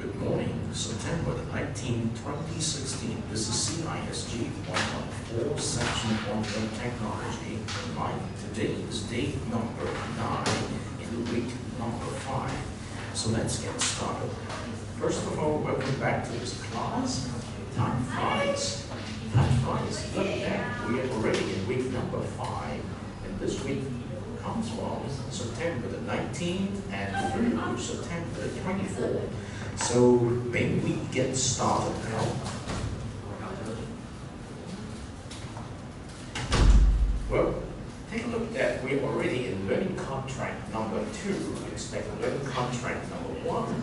Good morning, September 19, 2016. This is CISG114, Section 1 Technology. Today is day number 9 in the week number 5. So let's get started. First of all, welcome back to this class. Time flies. Time flies. Look at that. We are already in week number 5. And this week comes from September the 19th and through September the 24th. So maybe we get started now. Well, take a look at we're already in learning contract number 2. Expect learning contract number 1.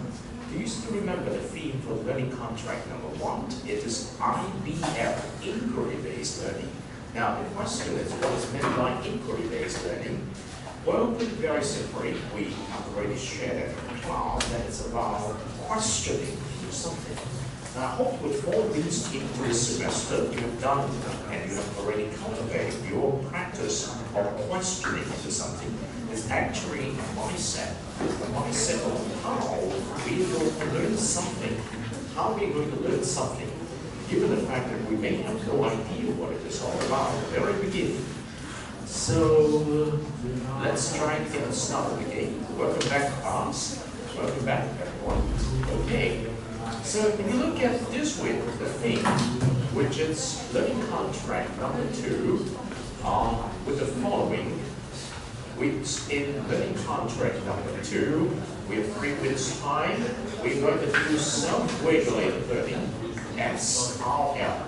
Do you still remember the theme for learning contract number 1? It is IBL, inquiry-based learning. Now the question is, what is meant by inquiry-based learning? Well, put it very simply, we have already shared it in class that it's about questioning something. Now, I hope with 4 weeks into this semester, you have done and you have already cultivated your practice of questioning into something. It's actually a mindset of how we are going to learn something, how we are going to learn something, given the fact that we may have no idea what it is all about at the very beginning. So let's try and get started again. Welcome back, class. Welcome back, everyone. Okay. So if you look at this week, the theme, which is learning contract number 2, with the following weeks in learning contract number 2, we have 3 weeks time. We're going to do self-regulated learning, SRL.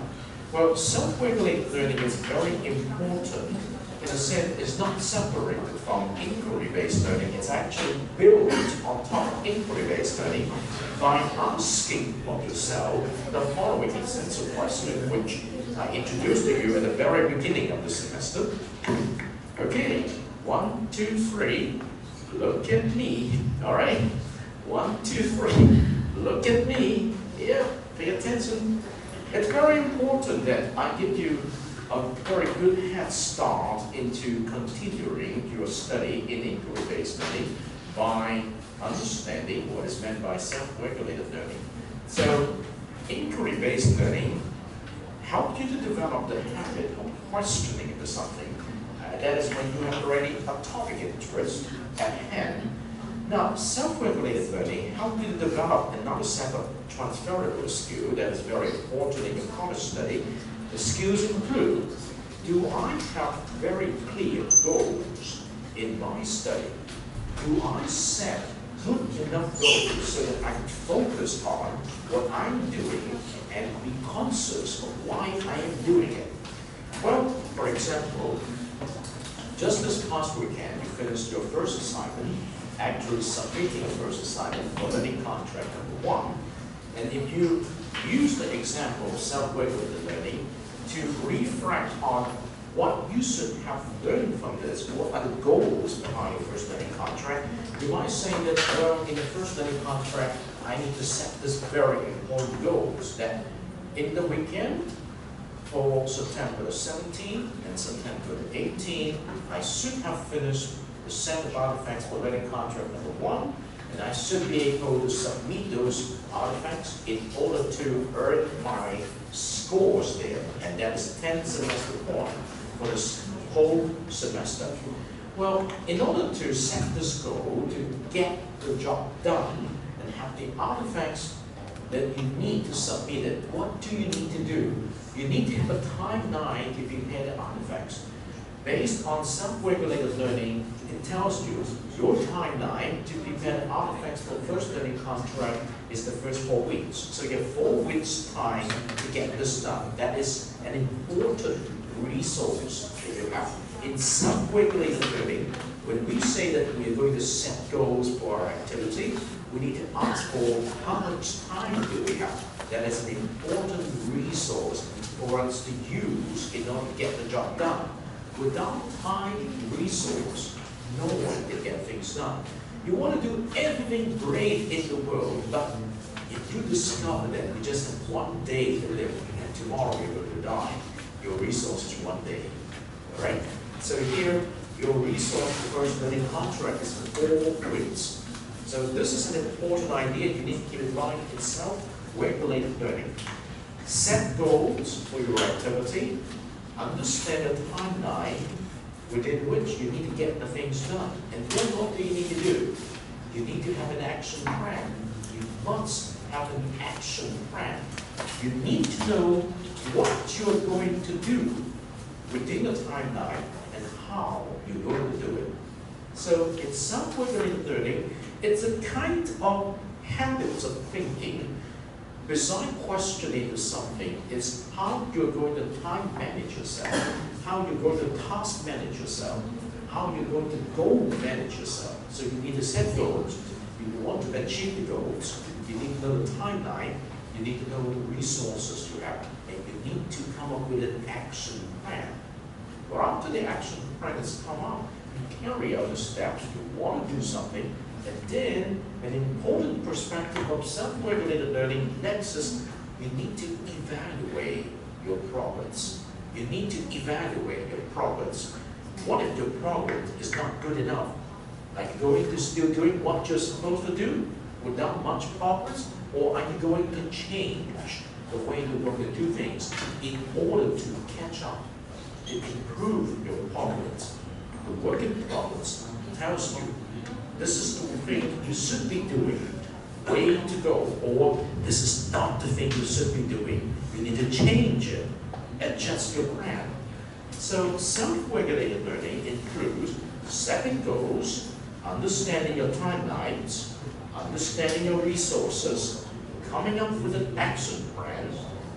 Well, self-regulated learning is very important. In a sense, it's not separated from inquiry-based learning. It's actually built on top of inquiry-based learning by asking of yourself the following essential question, which I introduced to you at the very beginning of the semester. Okay, 1, 2, 3, look at me. All right, 1, 2, 3, look at me. Yeah, pay attention. It's very important that I give you a very good head start into continuing your study in inquiry-based learning by understanding what is meant by self-regulated learning. So, inquiry-based learning helps you to develop the habit of questioning into something. That is when you have already a topic interest at hand. Now, self-regulated learning helps you to develop another set of transferable skills that is very important in your college study. The skills include, do I have very clear goals in my study? Do I set good enough goals so that I can focus on what I'm doing and be conscious of why I am doing it? Well, for example, just this past weekend, you finished your first assignment, actually submitting your first assignment for learning contract number 1. And if you use the example of self-regulated learning to reflect on what you should have learned from this, what are the goals behind your first learning contract, you might say that, well, in the first learning contract, I need to set this very important goals that in the weekend for September the 17th and September the 18th, I should have finished the set of artifacts for learning contract number 1, and I should be able to submit those artifacts in order to earn my scores there, and that is 10 semester points for this whole semester. Well, in order to set this goal, to get the job done and have the artifacts that you need to submit it, what do you need to do? You need to have a timeline to prepare the artifacts. Based on self-regulated learning, it tells you your timeline to prepare the artifacts for first learning contract is the first 4 weeks. So you have 4 weeks time to get this done. That is an important resource that you have. In self-regulated learning, when we say that we are going to set goals for our activity, we need to ask for how much time do we have. That is an important resource for us to use in order to get the job done. Without time resource, no one can get things done. You want to do everything great in the world, but if you discover that you just have 1 day to live and tomorrow you're going to die, your resource is 1 day. All right? So here, your resource for first learning contract is 4 weeks. So this is an important idea. You need to keep in mind in self-regulated learning. Set goals for your activity. Understand a timeline within which you need to get the things done. And then what do you need to do? You need to have an action plan. You must have an action plan. You need to know what you're going to do within a timeline and how you're going to do it. So in self-regulated learning, it's a kind of habits of thinking. Besides questioning something, it's how you're going to time manage yourself, how you're going to task manage yourself, how you're going to goal manage yourself. So you need to set goals. If you want to achieve the goals, you need to know the timeline, you need to know the resources you have, and you need to come up with an action plan. But after the action plan has come up, you carry out the steps. You want to do something, and then an important perspective of self-regulated learning next is you need to evaluate your progress. You need to evaluate your progress. What if your progress is not good enough? Like going to still doing what you're supposed to do without much progress? Or are you going to change the way you're going to do things in order to catch up, to improve your progress? The work in progress tells you this is the thing you should be doing, way to go, or this is not the thing you should be doing. You need to change it, adjust your plan. So self-regulated learning includes setting goals, understanding your timelines, understanding your resources, coming up with an action plan,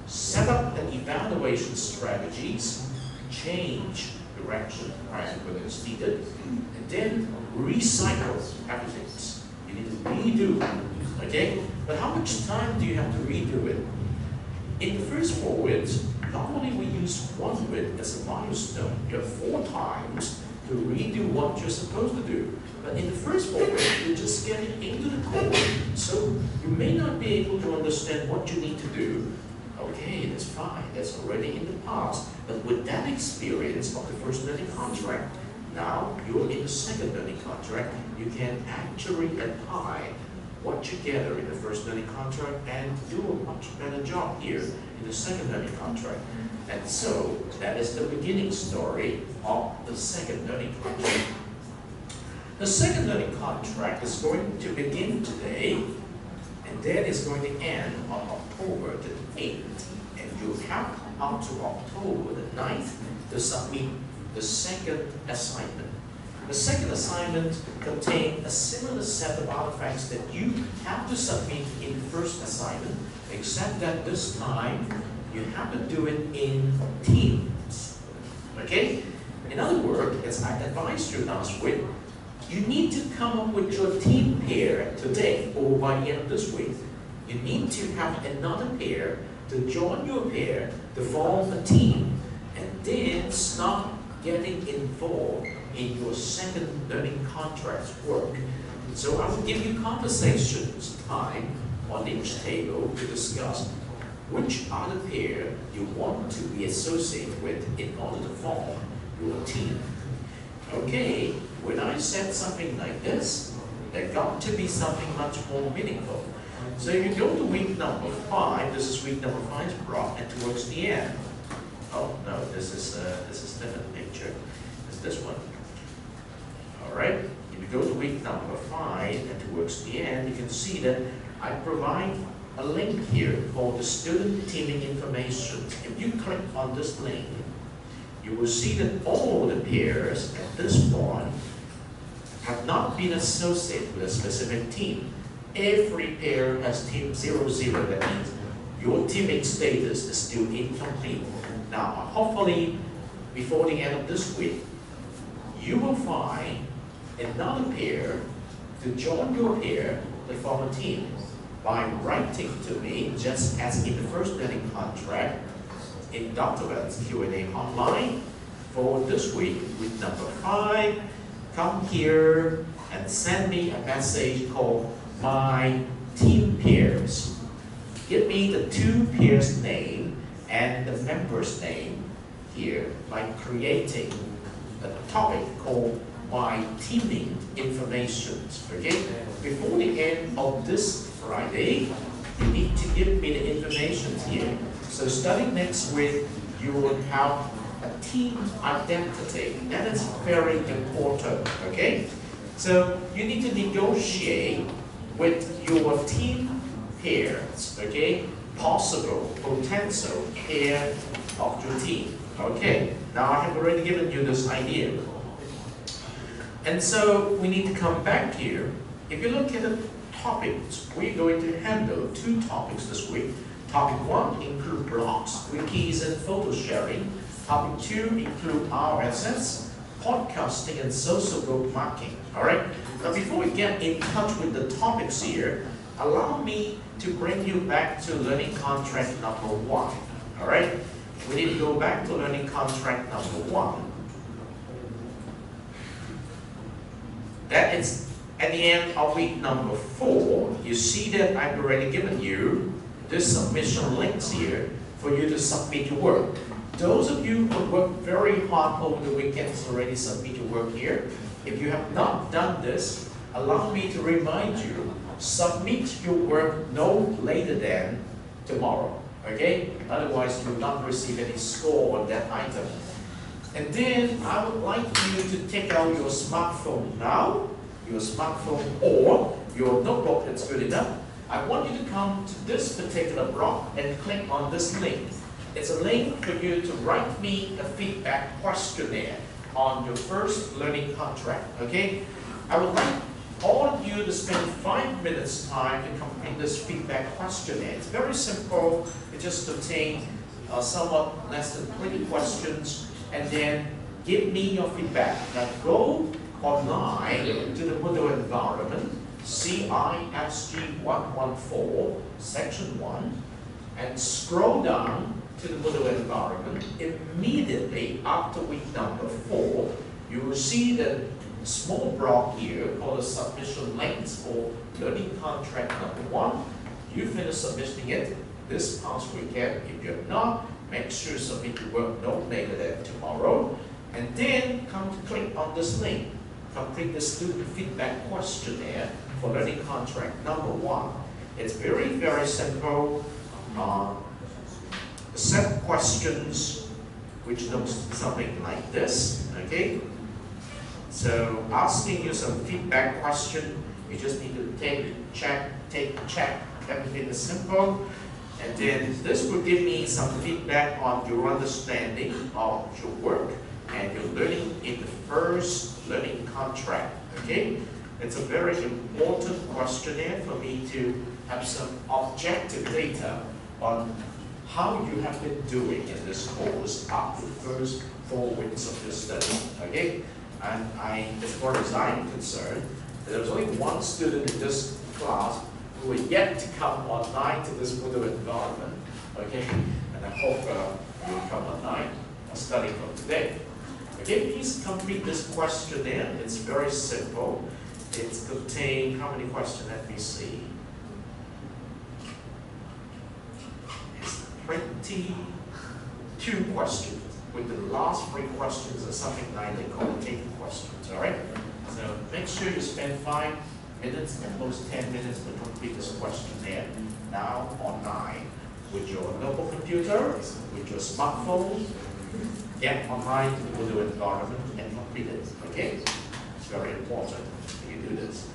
set up an evaluation strategies, change direction plan when it's needed, and then recycle everything. You need to redo, okay? But how much time do you have to redo it? In the first 4 weeks, not only we use 1 week as a milestone, you have 4 times to redo what you're supposed to do. But in the first 4 weeks, you're just getting into the course, so you may not be able to understand what you need to do. Okay, that's fine, that's already in the past. But with that experience of the first learning contract, now you're in the second learning contract, you can actually apply what you gather in the first learning contract and do a much better job here in the second learning contract. And so that is the beginning story of the second learning contract. The second learning contract is going to begin today, and then it's going to end on October the 8th. And you have up to October the 9th to submit the second assignment. The second assignment contains a similar set of artifacts that you have to submit in the first assignment, except that this time you have to do it in teams. Okay? In other words, as I advised you last week, you need to come up with your team pair today or by the end of this week. You need to have another pair to join your pair to form a team, and then start getting involved in your second learning contracts work. So I will give you conversations time on each table to discuss which other pair you want to be associated with in order to form your team. Okay, when I said something like this, there got to be something much more meaningful. So if you go to week number 5, this is week number 5's block, and towards the end, oh no, this is different picture. It's this one. All right. If you go to week number 5 and towards the end, you can see that I provide a link here called the student teaming information. If you click on this link, you will see that all the pairs at this point have not been associated with a specific team. Every pair has team 00. That means your teaming status is still incomplete. Now, hopefully, before the end of this week, you will find another pair to join your pair to form a team by writing to me, just as in the first learning contract, in Dr. Well's Q&A hotline for this week, week number 5. Come here and send me a message called My Team Pairs. Give me the 2 pairs name and the member's name here by creating a topic called my teaming information. Okay? Before the end of this Friday, you need to give me the information here. So starting next week, you will have a team identity. That is very important. Okay? So you need to negotiate with your team peers. Okay? Possible, potential pair of your team. Okay? Now I have already given you this idea. And so we need to come back here. If you look at the topics, we're going to handle 2 topics this week. Topic 1 include blogs, wikis, and photo sharing. Topic 2 include RSS, podcasting, and social bookmarking. Alright? Now before we get in touch with the topics here, allow me to bring you back to learning contract number 1. Alright? We need to go back to learning contract number 1. That is at the end of week number 4. You see that I've already given you this submission links here for you to submit your work. Those of you who work very hard over the weekends already submit your work here. If you have not done this, allow me to remind you, submit your work no later than tomorrow. Okay? Otherwise, you will not receive any score on that item. And then I would like you to take out your smartphone now, your smartphone or your notebook that's good enough. I want you to come to this particular block and click on this link. It's a link for you to write me a feedback questionnaire on your first learning contract. Okay? I would like all of you to spend 5 minutes time to complete this feedback questionnaire. It's very simple. It just contains somewhat less than 20 questions. And then give me your feedback. Now go online to the Moodle environment, CISG114, section 1, and scroll down to the Moodle environment. Immediately after week number 4, you will see the small block here called the submission links for learning contract number 1. You finish submitting it this past weekend. If you're not, make sure you submit your work no later than tomorrow. And then come to click on this link. Complete the student feedback questionnaire for learning contract number 1. It's very, very simple. Set questions which looks something like this. Okay? So asking you some feedback question, you just need to take, check. Everything is simple. And then this will give me some feedback on your understanding of your work and your learning in the first learning contract. Okay? It's a very important questionnaire for me to have some objective data on how you have been doing in this course after the first 4 weeks of your study. Okay? And as far as I'm concerned, there's only 1 student in this class who are yet to come online to this Moodle environment. Okay? And I hope you will come online starting from today. Okay, please complete this questionnaire. It's very simple. It's contained how many questions? Let me see. It's 22 questions, with the last 3 questions are something like they call the taking questions. Alright? So make sure you spend 5 minutes, at most 10 minutes to complete this questionnaire now online with your local computer, with your smartphone. Get online to the Moodle environment and complete it. Okay? It's very important that you do this.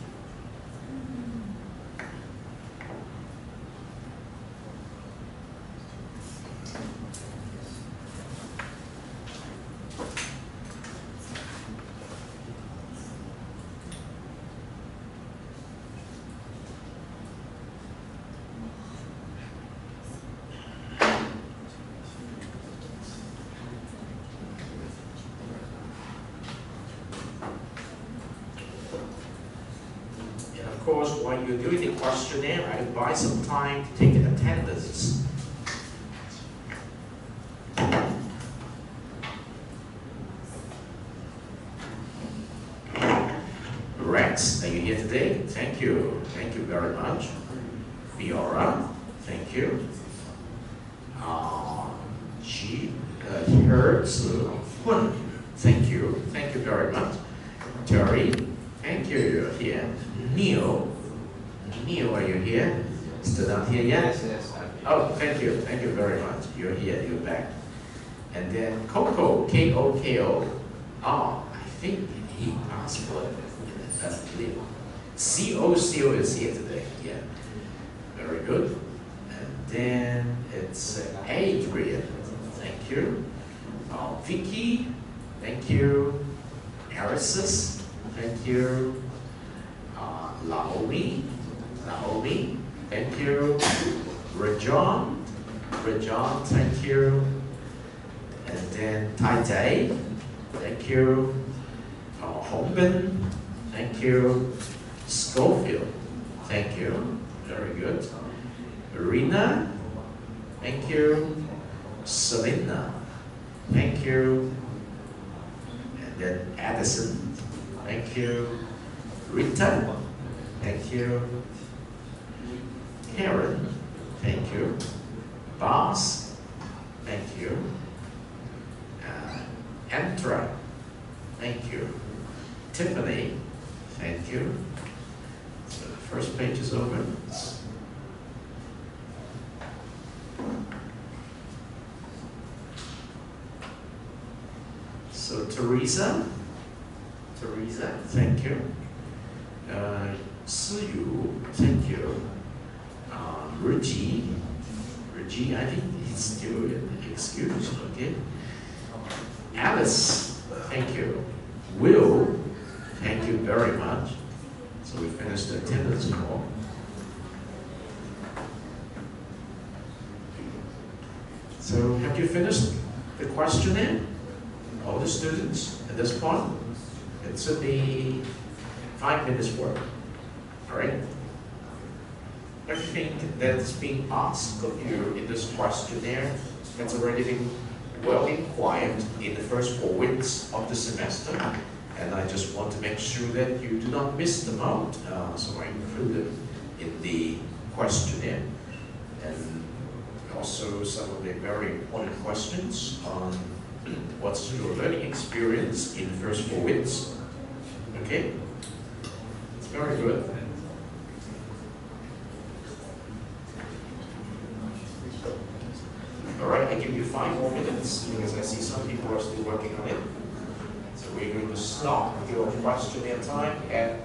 Of course, while you're doing the questionnaire, I advise some time to take attendance. Rex, are you here today? Thank you. Thank you very much. Fiora, thank you. Hertz, thank you. Thank you very much. here. Neil, are you here? Still not here yet? Yes. Oh, thank you very much. You're here, you're back. And then Coco, K-O-K-O. Oh, I think he asked for it. C-O-C-O is here today, yeah. Very good. And then it's Adrian, thank you. Vicky, thank you. Arisus, thank you. Naomi, thank you. Rajon, thank you. And then Tai Tai, thank you. Hongbin, thank you. Schofield, thank you. Very good. Marina, thank you. Selena, thank you. And then Addison, thank you. Rita, thank you. Karen, thank you. Boss, thank you. Antra, thank you. Tiffany, thank you. So the first page is open. So Teresa, thank you. Siyu, thank you. Ruji, I think he's still excused, okay. Alice, thank you. Will, thank you very much. So we finished the attendance call. So have you finished the questionnaire? All the students at this point? It should be 5 minutes work. All right? Everything that's being asked of you in this questionnaire has already been well inquired in the first 4 weeks of the semester, and I just want to make sure that you do not miss them out, so I include them in the questionnaire. And also some of the very important questions on what's your learning experience in the first 4 weeks. Okay? It's very good. All right, I give you 5 more minutes because I see some people are still working on it. So we're going to stop your questionnaire time at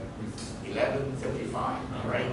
11:55. All right.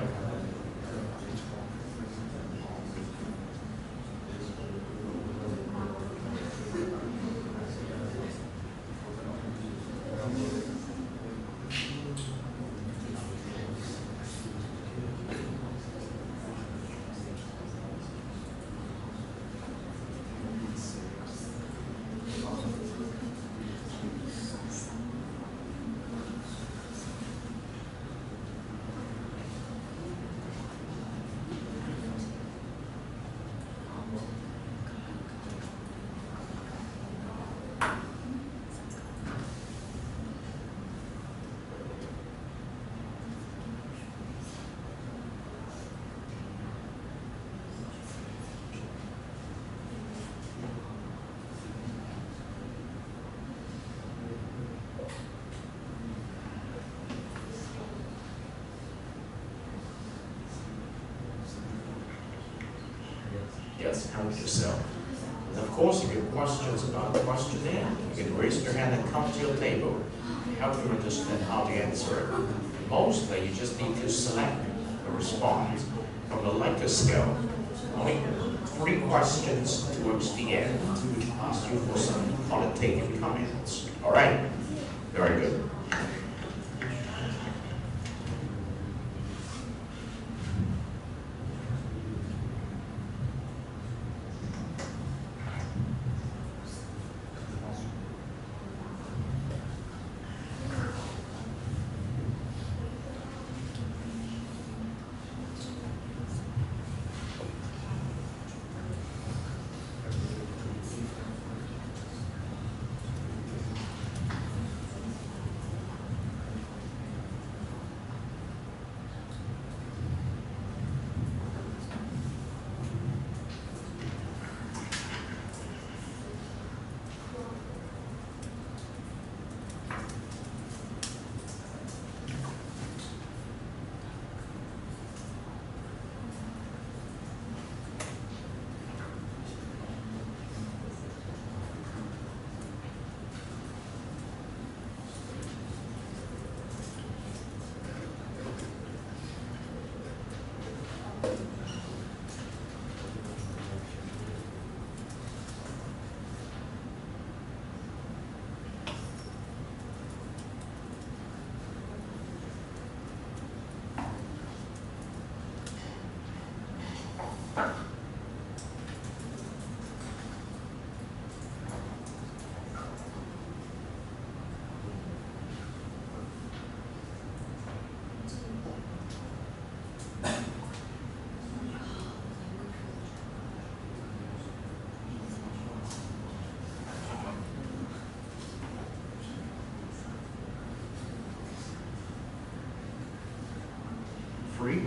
Yes, help yourself. And of course, if you have questions about the questionnaire, you can raise your hand and come to your table. Help you understand how to answer it. Mostly, you just need to select a response from the Likert scale. Only 3 questions towards the end to ask you for some qualitative comments. All right? Very good.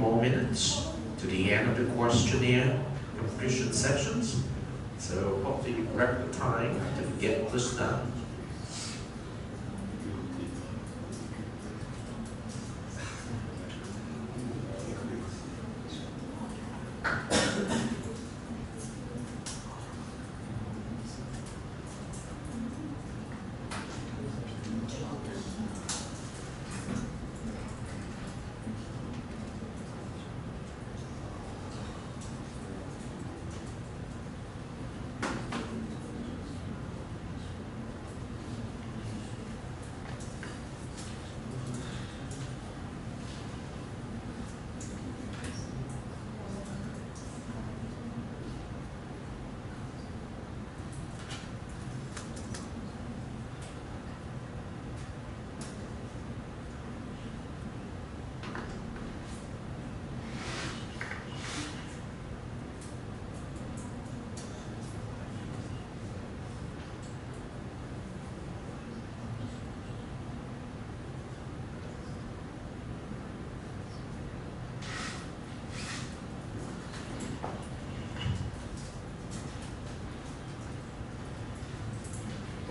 more minutes to the end of the questionnaire completion sections. So hopefully you grab the time to get this done.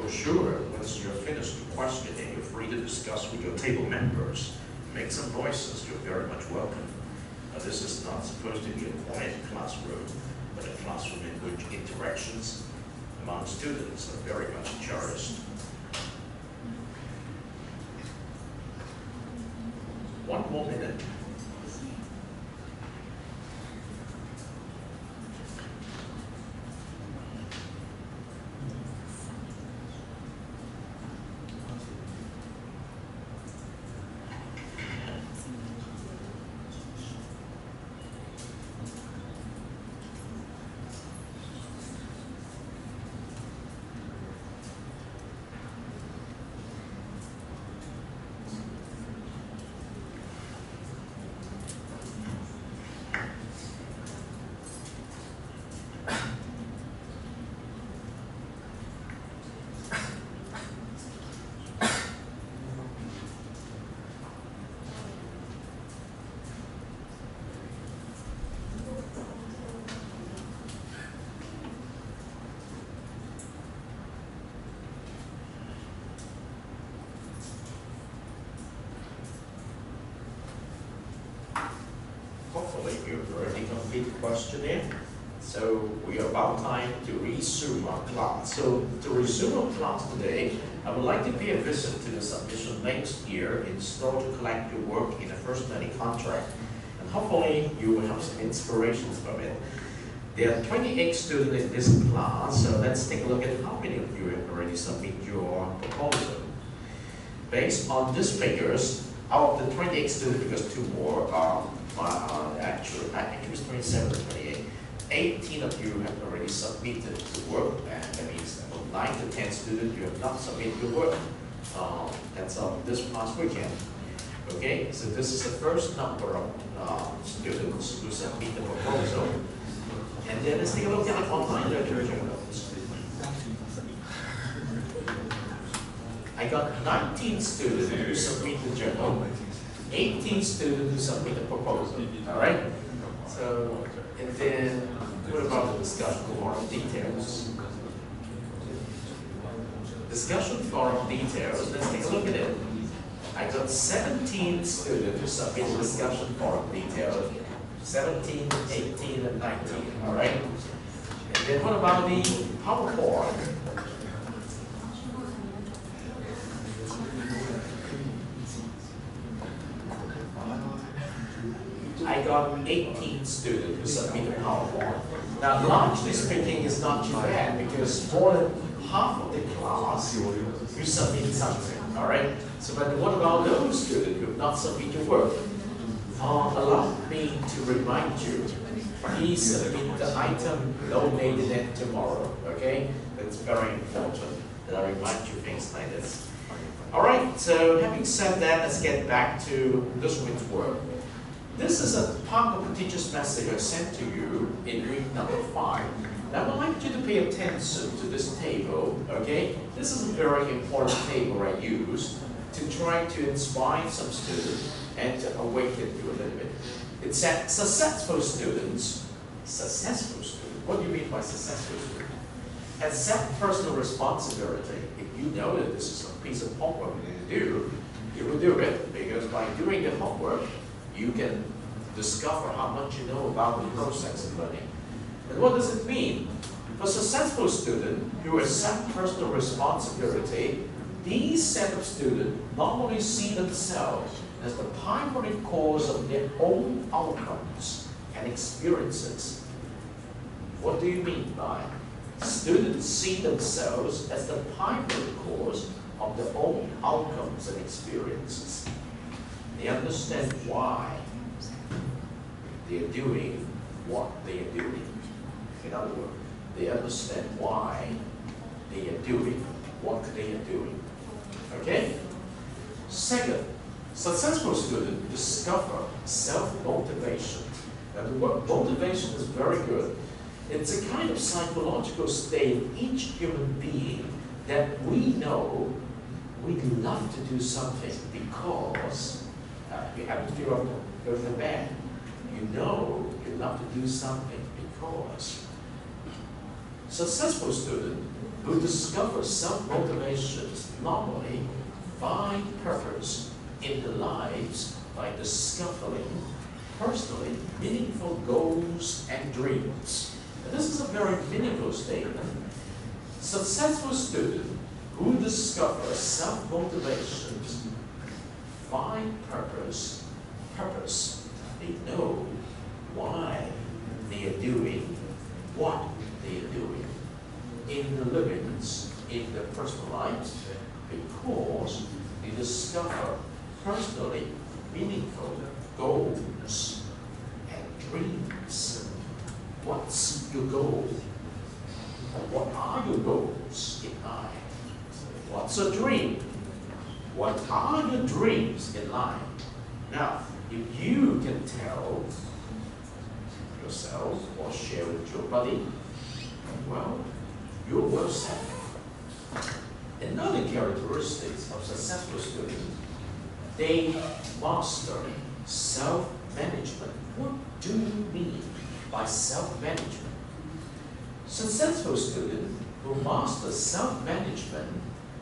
Sure, once you're finished the questioning, you're free to discuss with your table members. Make some voices, you're very much welcome. This is not supposed to be a quiet classroom, but a classroom in which interactions among students are very much cherished. One more minute. Hopefully you've already completed the questionnaire. So we are about time to resume our class. So to resume our class today, I would like to pay a visit to the submission next year in store to collect your work in a first learning contract. And hopefully you will have some inspirations from it. There are 28 students in this class, so let's take a look at how many of you have already submitted your proposal. Based on these figures, out of the 28 students, because two more are actually it's 27 or 28, 18 of you have already submitted the work, and that means about 9 to 10 students you have not submitted your work. That's on this past weekend. Okay, so this is the first number of students who submit the proposal. And then let's take a look at the online literature notes. I got 19 students who submit the journal, 18 students who submit the proposal. All right? So, and then what about the discussion forum details? Discussion forum details, let's take a look at it. I got 17 students who submit the discussion forum details. 17, 18, and 19, all right? And then what about the PowerPoint? I got 18 students who submitted PowerPoint. Now, largely speaking, it's not too bad because more than half of the class you submit something, all right? So, but what about those students who have not submitted work? Allow me to remind you, please submit the item no later than tomorrow, okay? That's very important that I remind you things like this. All right, so having said that, let's get back to this week's work. This is a part of the teacher's message I sent to you in week number 5. Now, I would like you to pay attention to this table, okay? This is a very important table I use to try to inspire some students and to awaken you a little bit. It said successful students, what do you mean by successful student? Accept personal responsibility. If you know that this is a piece of homework you do, you will do it, because by doing the homework, you can discover how much you know about the process of learning. And what does it mean? For successful students who accept personal responsibility, these set of students not only see themselves as the primary cause of their own outcomes and experiences. What do you mean by students see themselves as the primary cause of their own outcomes and experiences? They understand why they are doing what they are doing. In other words, they understand why they are doing what they are doing. Okay? Second, successful students discover self-motivation. Now, the word motivation is very good. It's a kind of psychological state in each human being that we know we love to do something because you happen to feel up to go to bed. You know you love to do something because. Successful students who discover self-motivations normally find purpose in their lives by discovering personally meaningful goals and dreams. And this is a very meaningful statement. Successful students who discover self-motivations find purpose. They know why they are doing what they are doing in their livings, in their personal lives, because they discover personally meaningful goals and dreams. What's your goal? What are your goals in life? What's a dream? What are your dreams in life? Now, if you can tell yourself or share with your buddy, well, you're well set. Another characteristic of successful students, they master self-management. What do you mean by self-management? Successful students who master self-management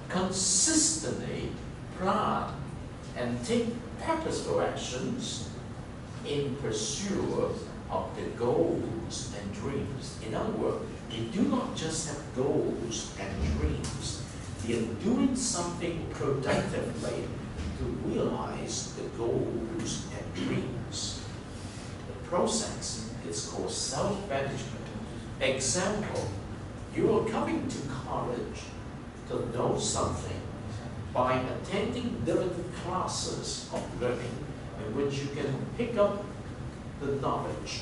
consistently plan and take purposeful actions in pursuit of their goals and dreams. In other words, they do not just have goals and dreams. They are doing something productively to realize the goals and dreams. The process is called self-management. Example, you are coming to college to know something by attending different classes of learning in which you can pick up the knowledge,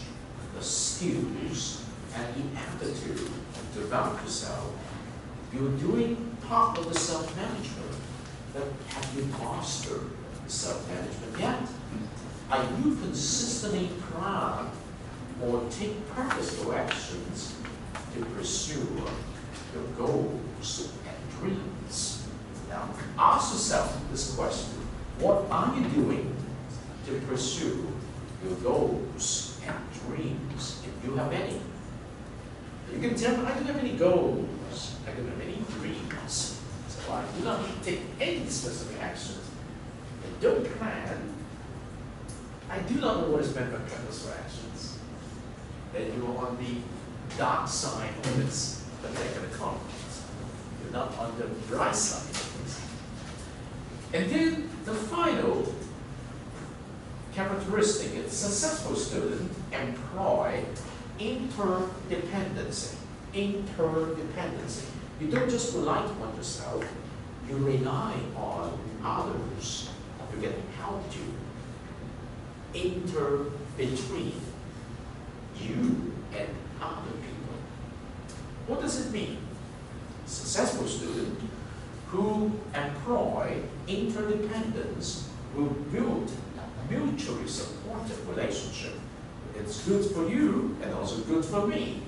the skills, and the aptitude to develop yourself. You're doing part of the self-management, but have you mastered self-management yet? Are you consistently plan or take purposeful actions to pursue your goals and dreams? Now, ask yourself this question. What are you doing to pursue your goals and dreams, if you have any? You can tell me, I don't have any goals. I don't have any dreams. So I do not take any specific actions. I don't plan. I do not know what is meant by purposeful actions. Then you are on the dark side of this particular conference. You're not on the bright side of this. And then the final characteristic is successful students employ interdependency. Interdependency. You don't just rely on yourself, you rely on others who can help you. Between you and other people. What does it mean? Successful students who employ interdependence will build a mutually supportive relationship. It's good for you and also good for me.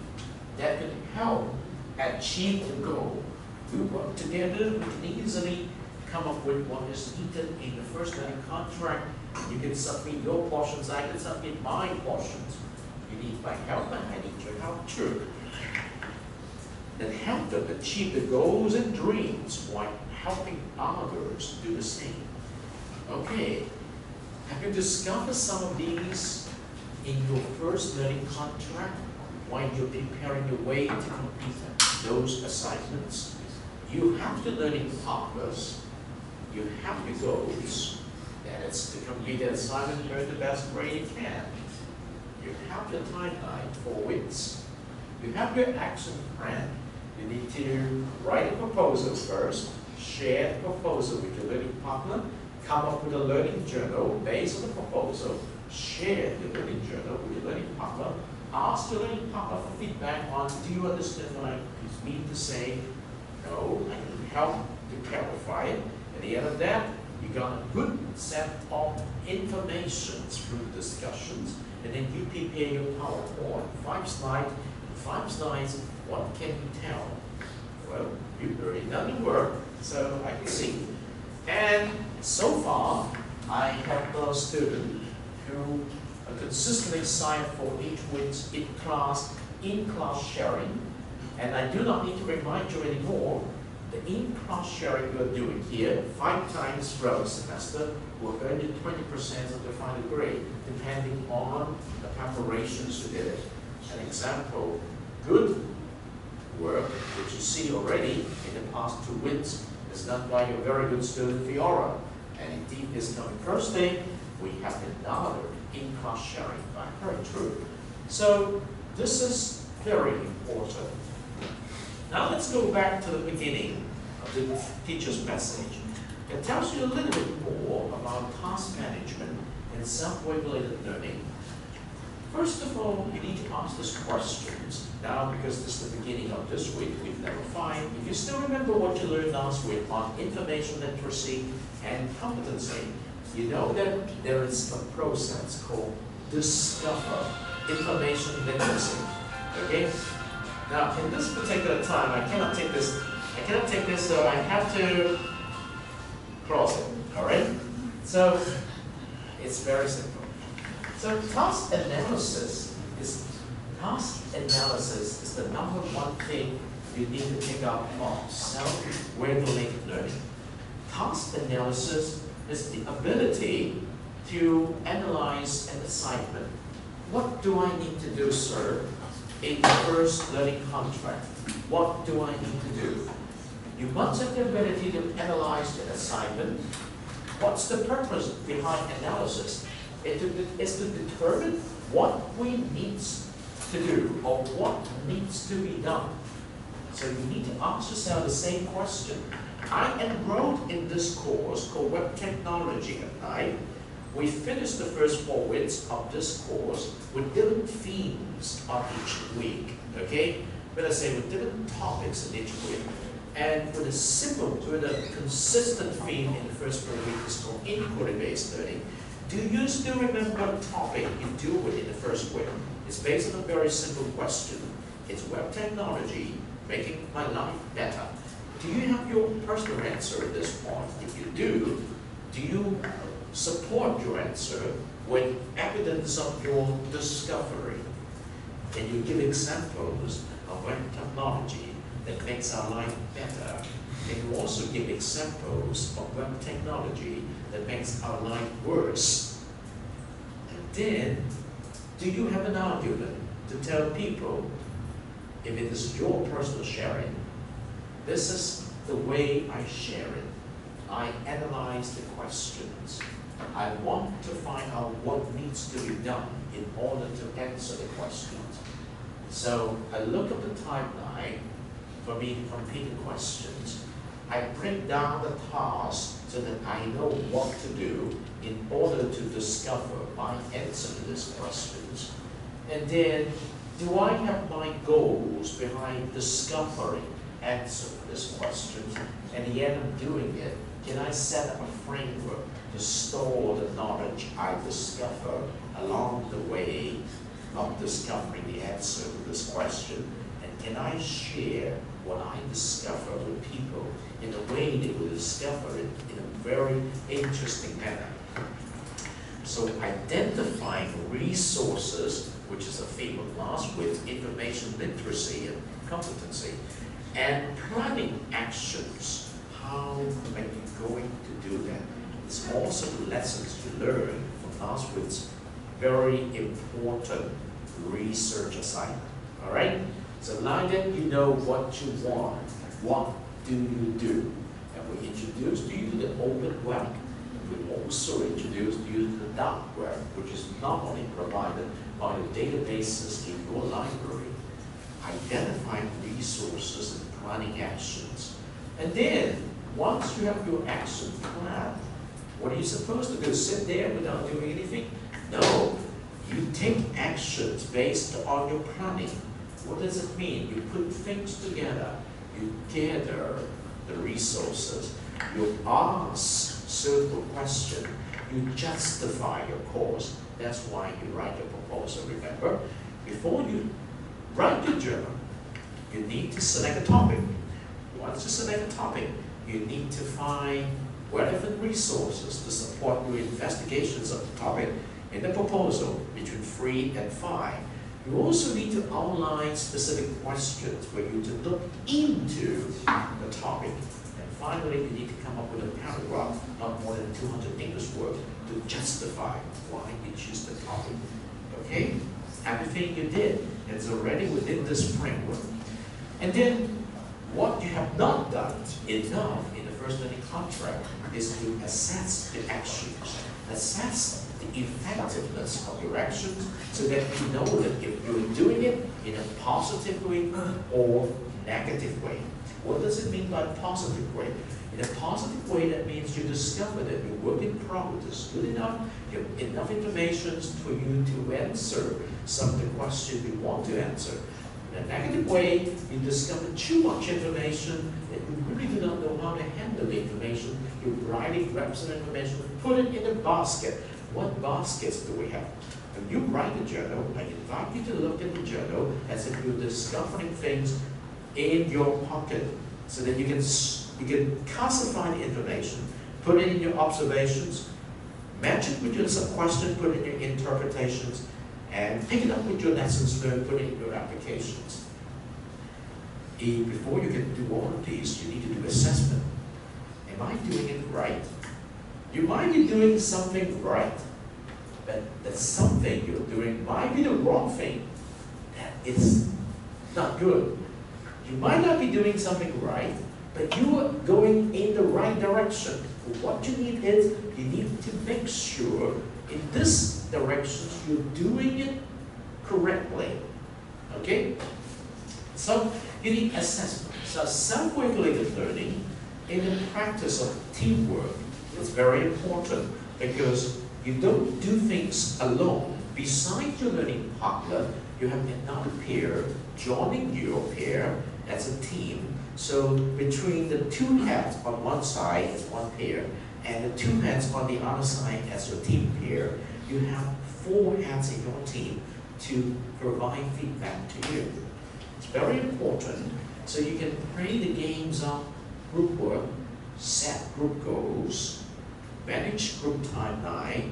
That can help achieve the goal. We work together, we can easily come up with what is needed in the first learning contract You can submit your portions, I can submit my portions. You need my help, and I need your help too. Then help them achieve the goals and dreams while helping others do the same. Okay, have you discovered some of these in your first learning contract while you're preparing your way to complete those assignments? You have the learning partners, you have the goals, that is to complete the assignment and earn the best grade you can. You have the timeline for wins. You have your action plan. You need to write a proposal first, share the proposal with your learning partner, come up with a learning journal based on the proposal, share the learning journal with your learning partner, ask your learning partner for feedback on, do you understand what I mean to say? No, I need help to clarify it. At the end of that, you got a good set of information through the discussions, and then you prepare your PowerPoint, 5 slides. 5 slides, what can you tell? Well, you've already done the work, so I can see. And so far, I have a student who consistently sign for each week's in-class sharing, and I do not need to remind you anymore. The in-class sharing we're doing here 5 times throughout the semester will earn you 20% of the final grade, depending on the preparations you did. An example, good work, which you see already in the past 2 weeks, is done by your very good student Fiora. And indeed, this coming Thursday, we have another in-class sharing by her too. So this is very important. Now let's go back to the beginning of the teacher's message. It tells you a little bit more about task management and self-regulated learning. First of all, you need to ask these questions. Now, because this is the beginning of this week, week number 5, if you still remember what you learned last week on information literacy and competency, you know that there is a process called discover information literacy. Okay? Now, in this particular time, I cannot take this, so I have to cross it. All right? So, it's very simple. So task analysis is the number 1 thing you need to pick up on self-regulated learning. Task analysis is the ability to analyze an assignment. What do I need to do, sir, in the first learning contract? What do I need to do? You must have the ability to analyze an assignment. What's the purpose behind analysis? It is to determine what we need to do or what needs to be done. So you need to ask yourself the same question. I enrolled in this course called Web Technology at night. We finished the first 4 weeks of this course with different themes of each week. Okay? When I say with different topics in each week. And with a consistent theme in the first 4 weeks is called inquiry-based learning. Do you still remember what topic you deal with in the first week? It's based on a very simple question. It's web technology making my life better. Do you have your personal answer at this point? If you do you support your answer with evidence of your discovery? Can you give examples of web technology that makes our life better? Can you also give examples of web technology that makes our life worse? And then, do you have an argument to tell people, if it is your personal sharing, this is the way I share it. I analyze the questions. I want to find out what needs to be done in order to answer the questions. So I look at the timeline for me to complete the questions. I break down the task so that I know what to do in order to discover my answer to these questions. And then, do I have my goals behind discovering answer to this question? And at the end of doing it, can I set up a framework to store the knowledge I discover along the way of discovering the answer to this question? And can I share what I discover with people in a way they will discover it in a very interesting manner? So identifying resources, which is a theme of last week's information literacy and competency, and planning actions. How are you going to do that? It's also the lessons you learned from last week's very important research assignment. All right? So now that you know what you want, what do you do? And we introduced you to the open web. We also introduced you to the dark web, which is not only provided by the databases in your library, identifying resources and planning actions. And then, once you have your action plan, what are you supposed to do? Sit there without doing anything? No. You take actions based on your planning. What does it mean? You put things together. You gather the resources. You ask certain questions. You justify your course. That's why you write your proposal. Remember, before you write your journal, you need to select a topic. Once you select a topic, you need to find relevant resources to support your investigations of the topic in the proposal between 3 and 5. You also need to outline specific questions for you to look into the topic. And finally, you need to come up with a paragraph, not more than 200 English words, to justify why you choose the topic. Okay? Everything you did is already within this framework. And then, what you have not done enough in the first learning contract is to assess the actions, assess the effectiveness of your actions, so that you know that if you're doing it in a positive way or negative way. What does it mean by positive way? In a positive way, that means you discover that your work in progress is good enough, you have enough information for you to answer some of the questions you want to answer. In a negative way, you discover too much information that you really do not know how to handle the information. You write, grab some information, put it in a basket. What baskets do we have? When you write a journal, I invite you to look at the journal as if you're discovering things in your pocket, so that you can classify the information, put it in your observations, match it with your sub-question, put it in your interpretations, and pick it up with your lessons learned, put it in your applications. Before you can do all of these, you need to do assessment. Am I doing it right? You might be doing something right, but that something you're doing might be the wrong thing. That is not good. You might not be doing something right, but you are going in the right direction. What you need is, you need to make sure in this direction you're doing it correctly. Okay? So you need assessment. So self-regulated learning in the practice of teamwork is very important, because you don't do things alone. Besides your learning partner, you have another peer joining your peer as a team. So between the two heads on one side is one peer, and the two heads on the other side as your team peer, you have 4 heads in your team to provide feedback to you. It's very important, so you can play the games of group work, set group goals, manage group timeline,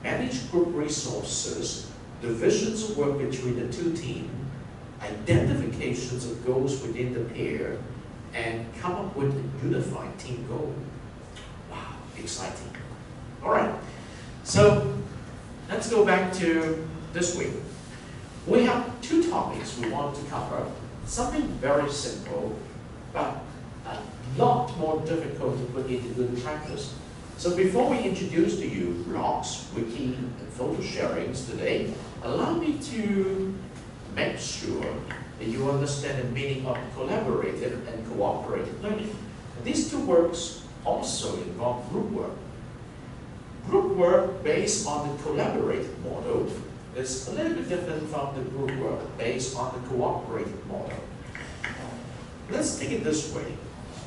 manage group resources, divisions of work between the two teams, identifications of goals within the pair, and come up with a unified team goal. Wow, exciting. All right, so let's go back to this week. We have 2 topics we want to cover. Something very simple, but a lot more difficult to put into good practice. So before we introduce to you blogs, wiki, and photo sharings today, allow me to make sure that you understand the meaning of collaborative and cooperative learning. And these 2 works also involve group work. Group work based on the collaborative model is a little bit different from the group work based on the cooperative model. Let's take it this way.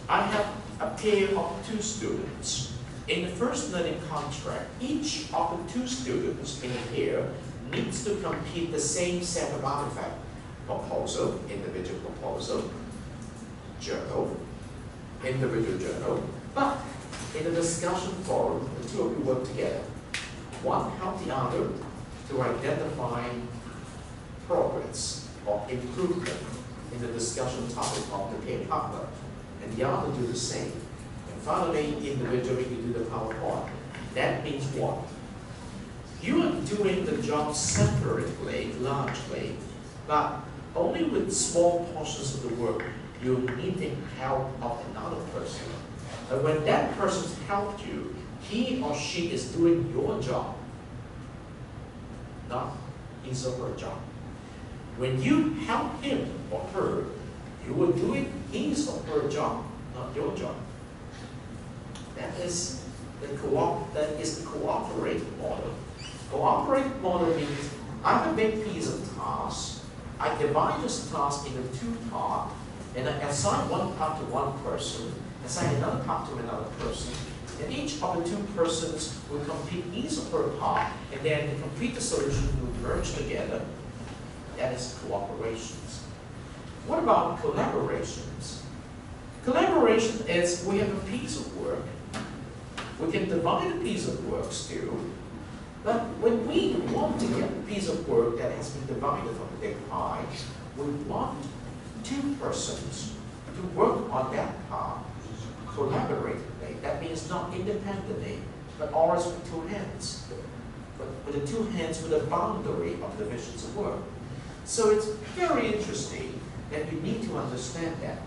I have a pair of 2 students. In the first learning contract, each of the 2 students in a pair needs to complete the same set of artifacts: proposal, individual proposal, journal, individual journal. But in the discussion forum, the 2 of you work together. one help the other to identify progress or improvement in the discussion topic of the peer partner, and the other do the same. And finally, individually, you do the PowerPoint. That means what? You are doing the job separately, largely, but only with small portions of the work, you need the help of another person. And when that person's helped you, he or she is doing your job, not his or her job. When you help him or her, you are doing his or her job, not your job. That is the cooperative model. Cooperative model means I have a big piece of task. I divide this task into two parts, and I assign one part to one person, assign another part to another person, and each of the two persons will complete his or her part, and then to complete the solution will merge together. That is cooperations. What about collaborations? Collaboration is we have a piece of work. We can divide a piece of work still, but when we want to get a piece of work that has been divided from a big pie, we want two persons to work on that part collaboratively. That means not independently, but always with two hands. But with the two hands with a boundary of divisions of work. So it's very interesting that you need to understand that.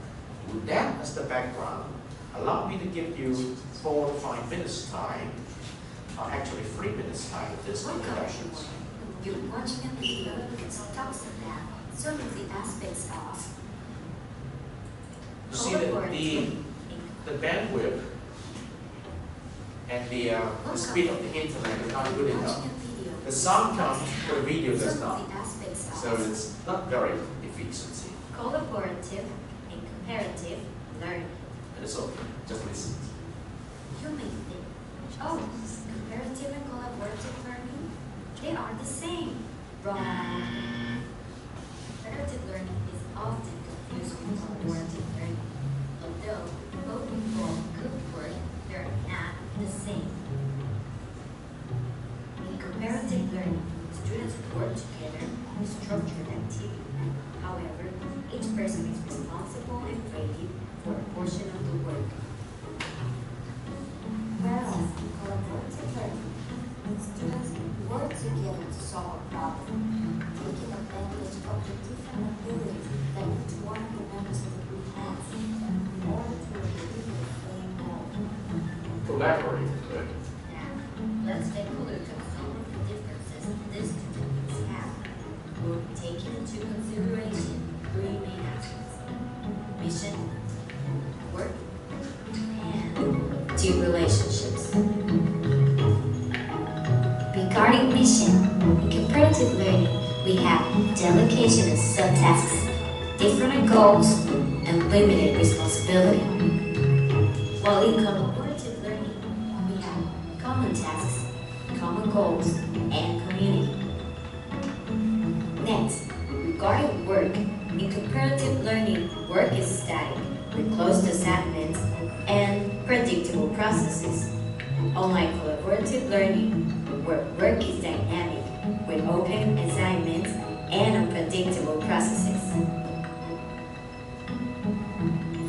With that as the background, allow me to give you 4 to 5 minutes time, or actually 3 minutes time of this introduction. You're watching a video that talks about some of the aspects of You see that the bandwidth and the speed of the internet is not good enough. The sound comes, the video does not. So it's not very efficiency. Collaborative and comparative learning. And it's okay, just listen. You may think, oh, comparative and collaborative learning, they are the same. Wrong. Comparative learning is often confused with collaborative learning. Although both involve group work, they are not the same. In comparative learning, students work together in structured activity. However, each person is responsible and creative for a portion of the work. Whereas in collaborative learning, students work together to solve a problem, taking advantage of the different abilities that each one of the members of the group has in order to achieve the same goal. Collaborative learning. Now, let's take a look at some of the differences these two techniques have. We'll be taking into consideration 3 main aspects: mission, work, and team relationships. Regarding mission, in comparative learning, we have delegation of subtasks, different goals, and limited responsibility. While in collaborative learning, we have common tasks, common goals, and community. Next, regarding work, in comparative learning, work is static, with closed assignments and predictable processes. Unlike collaborative learning, where work is dynamic, with open assignments and unpredictable processes.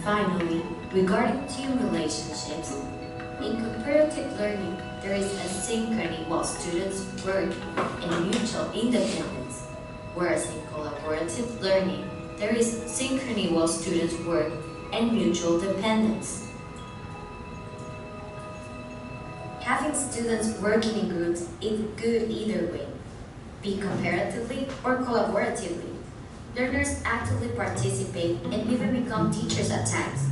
Finally, regarding team relationships, in comparative learning, there is asynchrony while students work in mutual independence, whereas in collaborative learning, there is synchrony while students work and mutual dependence. Having students working in groups is good either way, be comparatively or collaboratively. Learners actively participate and even become teachers at times.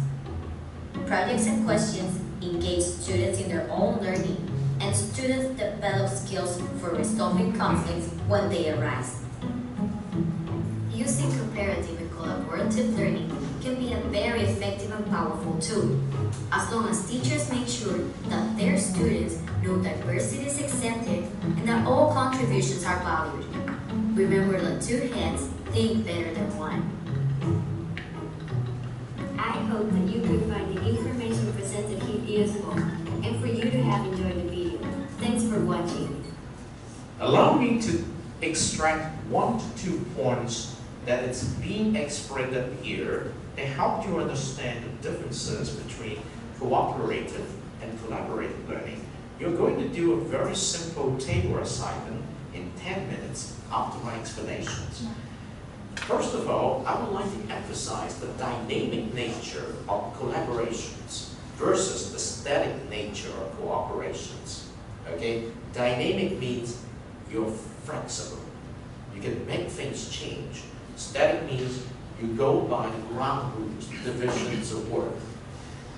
Projects and questions engage students in their own learning, and students develop skills for resolving conflicts when they arise. Using comparative and collaborative learning can be a very effective and powerful tool, as long as teachers make sure that their students know diversity is accepted and that all contributions are valued. Remember that 2 heads think better than 1. I hope that you could find the information presented here useful and for you to have enjoyed the video. Thanks for watching. going to extract 1 to 2 points that is being expressed here to help you understand the differences between cooperative and collaborative learning. You're going to do a very simple table assignment in 10 minutes after my explanations. First of all, I would like to emphasize the dynamic nature of collaborations versus the static nature of cooperations. Okay? Dynamic means you're flexible. You can make things change. Static means you go by the ground rules, divisions of work.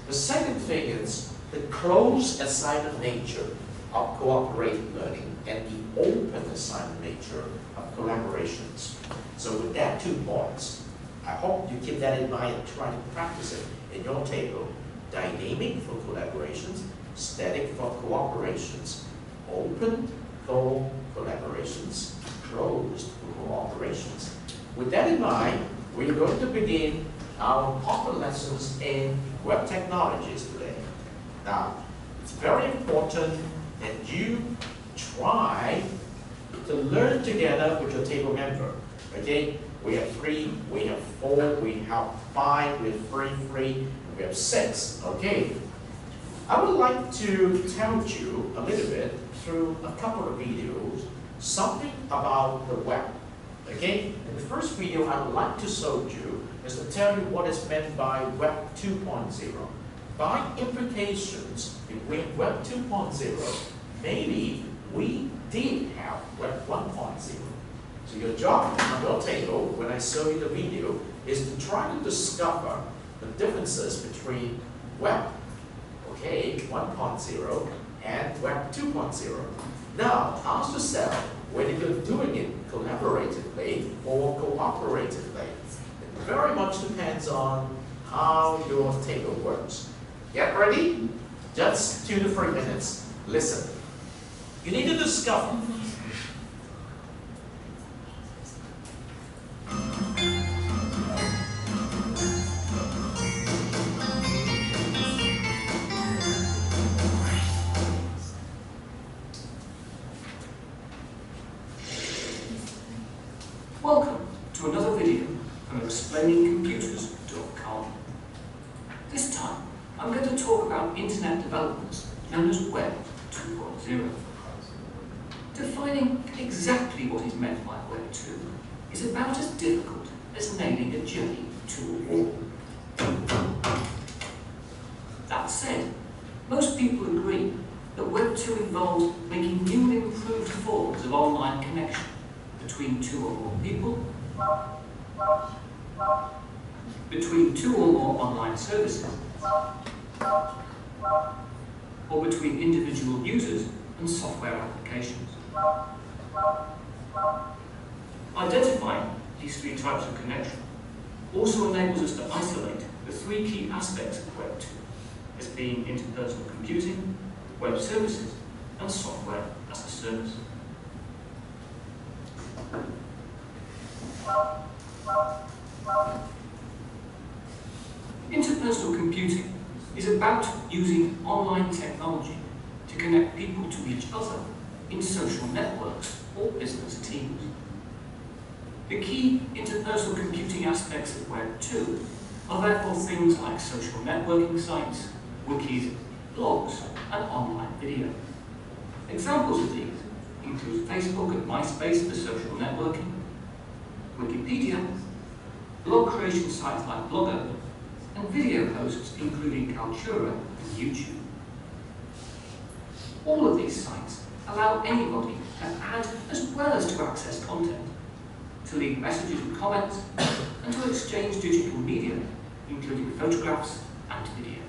The second thing is the closed assignment nature of cooperative learning and the open assignment nature of collaborations. So with that 2 points, I hope you keep that in mind and try to practice it in your table. Dynamic for collaborations, static for cooperations, open for collaborations, closed for cooperations. With that in mind, we're going to begin our corporate lessons in web technologies today. Now, it's very important that you try to learn together with your table member. Okay? We have 3, we have 4, we have 5, we have 3, we have 6. Okay? I would like to tell you a little bit through a couple of videos something about the web. Okay? In the first video I would like to show you is to tell you what is meant by Web 2.0. By implications, if we have Web 2.0, maybe we did have Web 1.0. So your job on your table, when I show you the video, is to try to discover the differences between Web, okay, 1.0 and Web 2.0. Now, ask yourself whether you're doing it collaboratively or cooperatively. It very much depends on how your table works. Get ready? Just 2 to 3 minutes. Listen. You need to discover. Welcome to another video from ExplainingComputers.com. This time, I'm going to talk about Internet developments known as Web 2.0. Defining exactly what is meant by Web 2 is about as difficult as nailing a journey to a wall. That said, most people agree that Web 2 involves making new and improved forms of online connection between 2 or more people, between 2 or more online services, or between individual users and software applications. Identifying these 3 types of connection also enables us to isolate the 3 key aspects of Web 2 as being interpersonal computing, web services, and software as a service. Interpersonal computing is about using online technology to connect people to each other in social networks or business teams. The key interpersonal computing aspects of Web 2 are therefore things like social networking sites, wikis, blogs, and online video. Examples of these include Facebook and MySpace for social networking, Wikipedia, blog creation sites like Blogger, and video hosts including Kaltura and YouTube. All of these sites allow anybody to add as well as to access content, to leave messages and comments, and to exchange digital media, including photographs and video.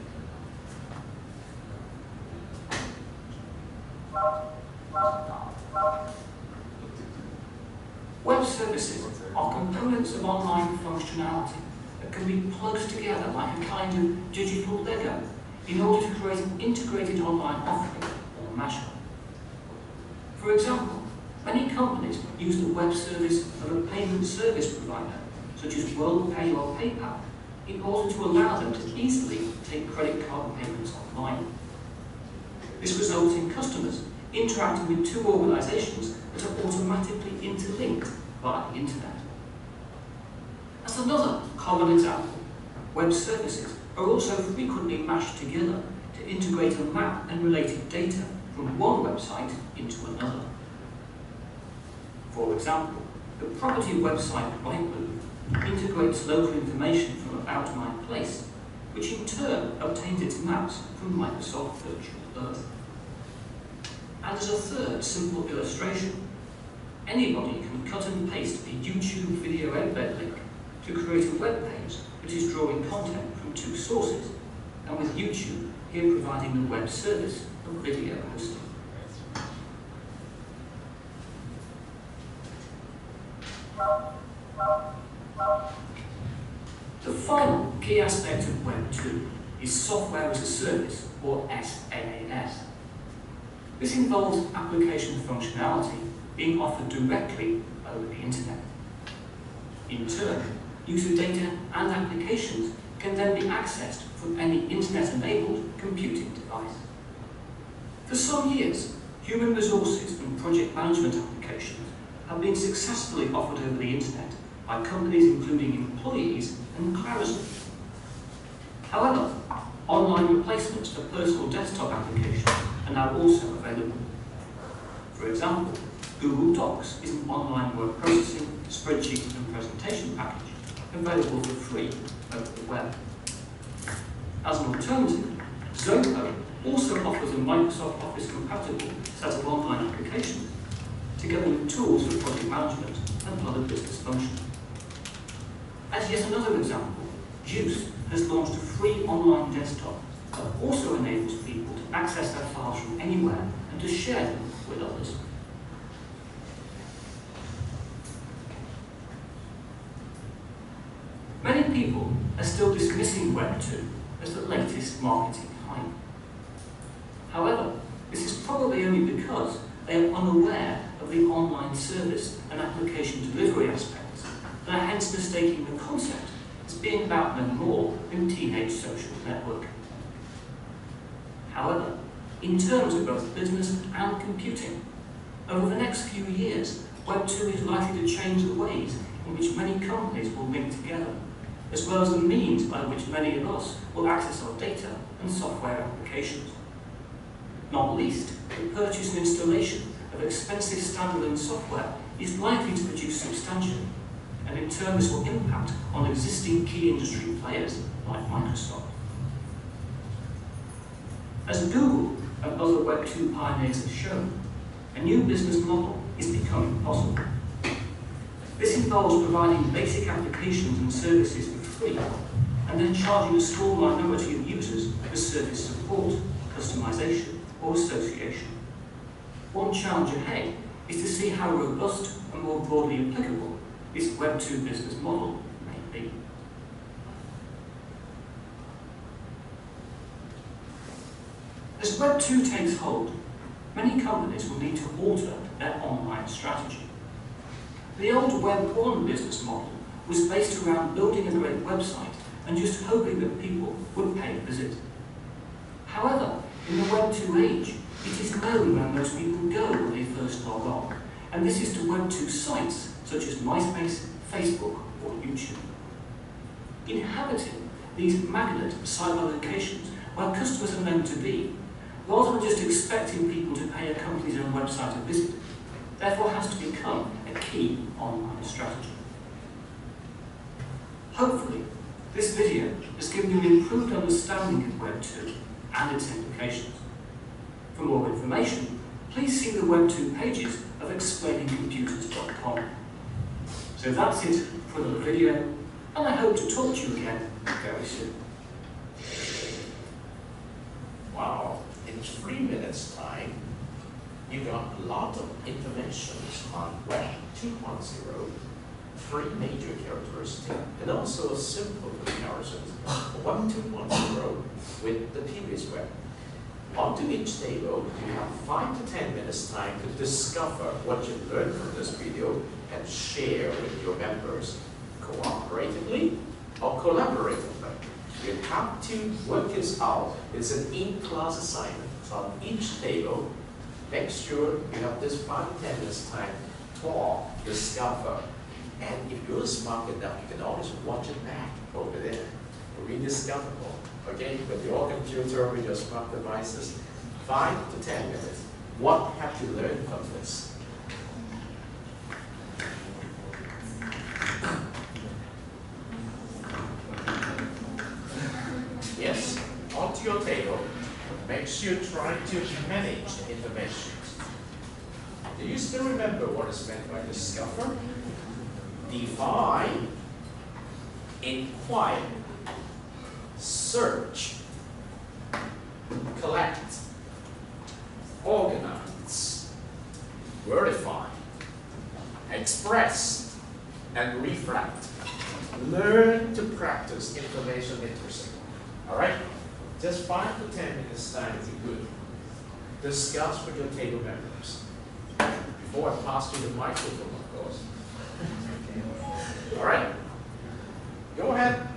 Web services are components of online functionality that can be plugged together like a kind of digital Lego in order to create an integrated online offering or mashup. For example, many companies use the web service of a payment service provider, such as WorldPay or PayPal, in order to allow them to easily take credit card payments online. This results in customers interacting with two organisations that are automatically interlinked via the internet. As another common example, web services are also frequently mashed together to integrate and map and related data from one website into another. For example, the property website Rightmove integrates local information from About My Place, which in turn obtains its maps from Microsoft Virtual Earth. And as a third simple illustration, anybody can cut and paste a YouTube video embed link to create a web page that is drawing content from two sources, and with YouTube here providing the web service of video hosting. The final key aspect of Web 2 is Software as a Service, or SaaS. This involves application functionality being offered directly over the internet. In turn, user data and applications can then be accessed from any internet-enabled computing device. For some years, human resources and project management applications have been successfully offered over the internet by companies including employees and Clarism. However, online replacements for personal desktop applications are now also available. For example, Google Docs is an online word processing, spreadsheet and presentation package available for free over the web. As an alternative, Zoho also offers a Microsoft Office compatible set of online applications, together with tools for project management and other business functions. As yet another example, Juice has launched a free online desktop that also enables people to access their files from anywhere and to share them with others. Many people are still dismissing Web 2 as the latest marketing hype. However, this is probably only because they are unaware of the online service and application delivery aspects, and are hence mistaking the concept as being about no more than teenage social networking. However, in terms of both business and computing, over the next few years, Web 2 is likely to change the ways in which many companies will link together, as well as the means by which many of us will access our data and software applications. Not least, the purchase and installation of expensive standalone software is likely to reduce substantially, and in turn this will impact on existing key industry players like Microsoft. As Google and other Web 2 pioneers have shown, a new business model is becoming possible. This involves providing basic applications and services for free, and then charging a small minority of users for service support, customization, or association. One challenge ahead is to see how robust and more broadly applicable this Web 2 business model may be. As Web 2 takes hold, many companies will need to alter their online strategy. The old Web 1 business model was based around building a great website and just hoping that people would pay a visit. However, in the Web 2 age, it is known where most people go when they first log on, and this is to Web 2 sites such as MySpace, Facebook, or YouTube. Inhabiting these magnet cyber locations where customers are known to be, rather than just expecting people to pay a company's own website a visit, therefore has to become a key online strategy. Hopefully, this video has given you an improved understanding of Web 2 and its implications. For more information, please see the Web 2 pages of explainingcomputers.com. So that's it for another video, and I hope to talk to you again very soon. Wow, in 3 minutes time, you got a lot of informations on Web 2.0, 3 major characteristics, and also a simple comparison of Web 2.0 with the previous web. Onto each table, you have 5 to 10 minutes time to discover what you learned from this video and share with your members cooperatively or collaboratively. You have to work this out. It's an in-class assignment. So on each table, Make sure you have this 5 to 10 minutes time for discover. And if you're smart enough, you can always watch it back over there. Rediscoverable. Okay, with your computer, with your smart devices, 5 to 10 minutes. What have you learned from this? Yes, onto your table. Make sure you try to manage the information. Do you still remember what is meant by discover? Define, inquire, search, collect, organize, verify, express, and reflect. Learn to practice information literacy. All right? Just 5 to 10 minutes time is good. Discuss with your table members. Before I pass you the microphone, of course. All right? Go ahead.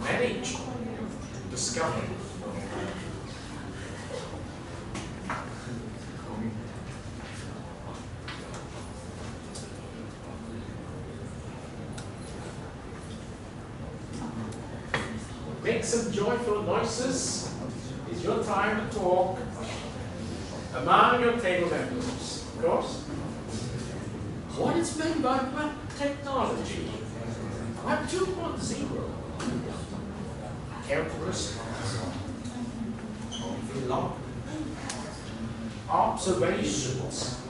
Manage. Discover. Make some joyful noises. It's your time to talk among your table members, of course. What is meant by web technology? Web 2.0. Characteristics. Observations,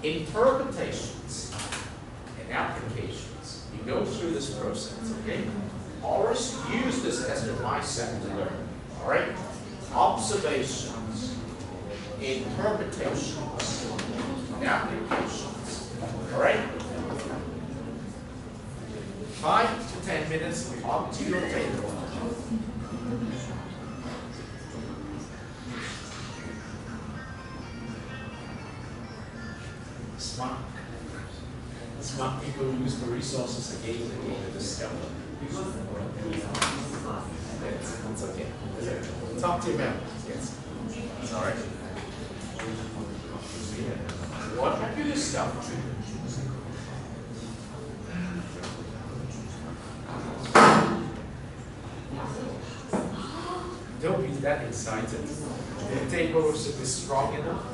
interpretations, and applications. You go through this process, okay? Always use this as your mindset to learn. All right? Observations, interpretations, and applications. All right? 5 to 10 minutes onto your table. Smart people use the resources again and again to discover. That's okay. Talk to your members. Yes. It's all right. What have you discovered? Don't be that excited. The table should be strong enough.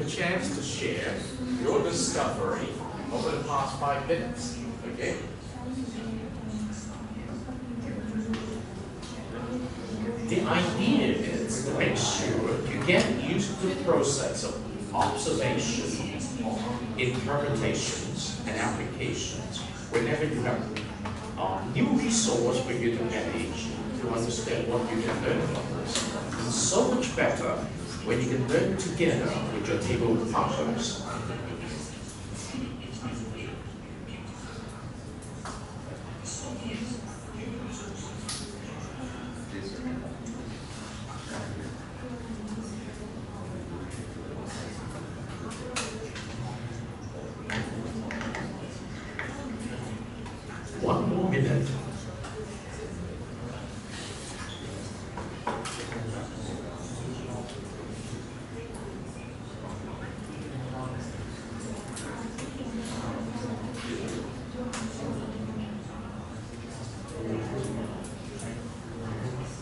a chance to share your discovery over the past 5 minutes. Okay? The idea is to make sure you get used to the process of observation, interpretations, and applications whenever you have a new resource for you to manage to understand what you can learn from this. It's so much better when you can learn together with your table partners. One more minute.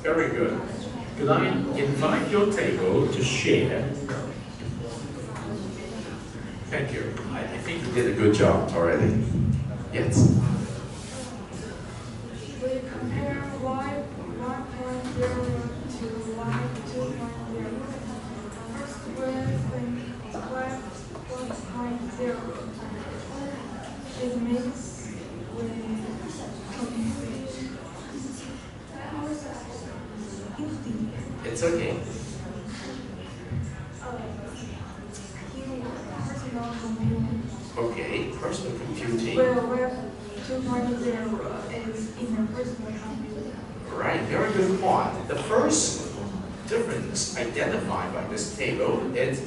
Very good. Could I invite your table to share? Thank you. I think you did a good job already. Yes. We compare y1.0 to y2.0. First, we think y1.0. It means we It's okay. personal computing. Okay, personal computing. Well, web 2.0 is interpersonal computing. Right, very good point. The first difference identified by this table is,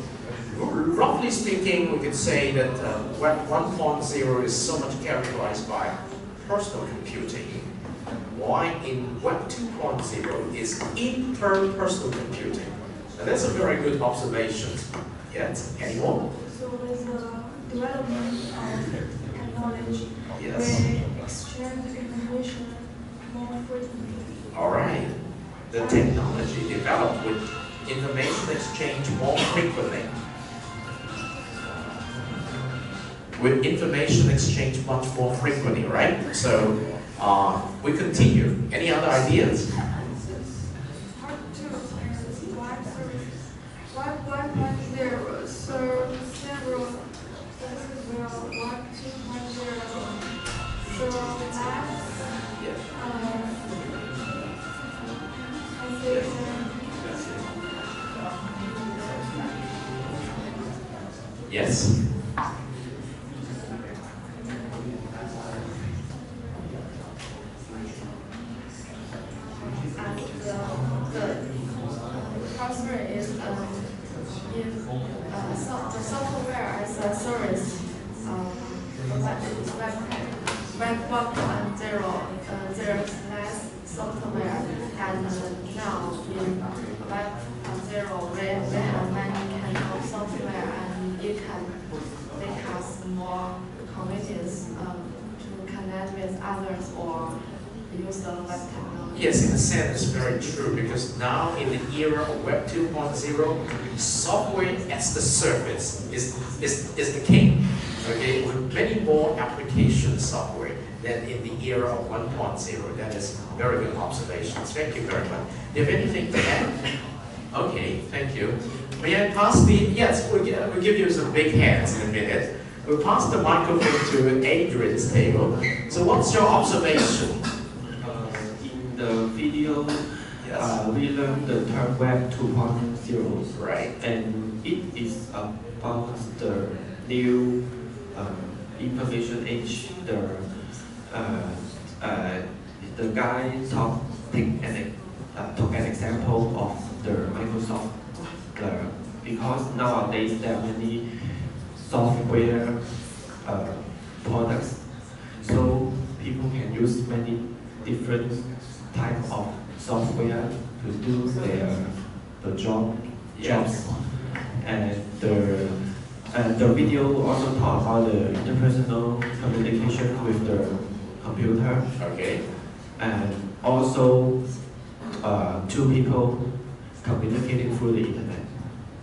roughly speaking, we could say that Web 1.0 is so much characterized by personal computing, while in Web 2.0 is interpersonal computing. And that's a very good observation. Yes, anyone? So with the development of technology, Yes. we exchange information more frequently. All right. The technology developed with information exchange more frequently. With information exchange much more frequently, right? So we continue. Any other ideas? Part 2 is web services. Web 1.0 serves several services while Web 2.0 serves apps, Yeah. Yes. Software is the software as a service. Web 1.0 there's less software, and now in Web 0 we have many kinds of software, and they have more convenience to connect with others or use the web technology. Yes, in a sense, it's very true, because now in the era of Web 2.0, software as the service is the king. Okay, with many more application software than in the era of 1.0. That is very good observations. Thank you very much. Do you have anything to add? Okay, thank you. May I pass the, yes, we'll give you some big hands in a minute. We'll pass the microphone to Adrian's table. So what's your observation? In the video, Yes. we learned the term Web 2.0. Right. And it is about the new information age. The guy took an example of the Microsoft, because nowadays there are many software products, so people can use many different type of software to do the jobs. And the video also talk about the interpersonal communication with the computer. Okay. And also two people communicating through the internet.